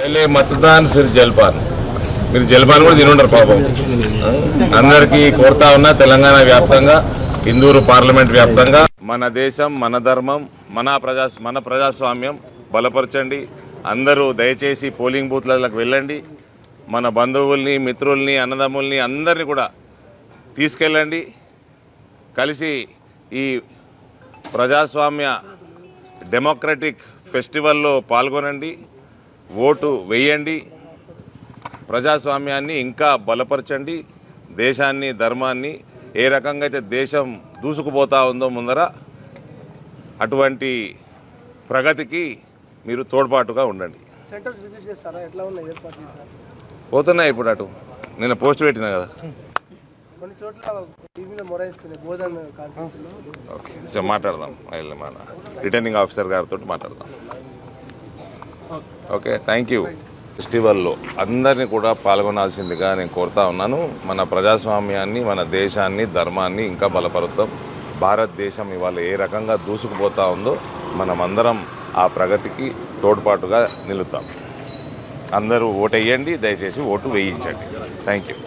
पहले मतदान फिर जलपान మీరు జలపాన్ కూడా తినుంటారు పాపం అందరికీ కోరుతా ఉన్నా తెలంగాణ వ్యాప్తంగా ఇందూరు పార్లమెంట్ వ్యాప్తంగా మన దేశం మన ధర్మం మన ప్రజాస్వామ్యం బలపరచండి అందరూ దయచేసి పోలింగ్ బూత్లకు వెళ్ళండి మన బంధువుల్ని మిత్రుల్ని అన్నదమ్ముల్ని అందరినీ కూడా తీసుకెళ్ళండి కలిసి ఈ ప్రజాస్వామ్య డెమోక్రటిక్ ఫెస్టివల్లో పాల్గొనండి ఓటు వేయండి ప్రజాస్వామ్యాన్ని ఇంకా బలపరచండి దేశాన్ని ధర్మాన్ని ఏ రకంగా అయితే దేశం దూసుకుపోతా ఉందో ముందర అటువంటి ప్రగతికి మీరు తోడ్పాటుగా ఉండండి పోతున్నాయి ఇప్పుడు అటు నేను పోస్ట్ పెట్టినా కదా ఓకే మాట్లాడదాం మన రిటర్నింగ్ ఆఫీసర్ గారితో మాట్లాడదాం ఓకే థ్యాంక్ యూ ఫెస్టివల్లో అందరినీ కూడా పాల్గొనాల్సిందిగా నేను కోరుతా ఉన్నాను మన ప్రజాస్వామ్యాన్ని మన దేశాన్ని ధర్మాన్ని ఇంకా బలపరుద్దాం భారతదేశం ఇవాళ ఏ రకంగా దూసుకుపోతా ఉందో మనమందరం ఆ ప్రగతికి తోడ్పాటుగా నిలుద్దాం అందరూ ఓటు వేయండి దయచేసి ఓటు వేయించండి థ్యాంక్ యూ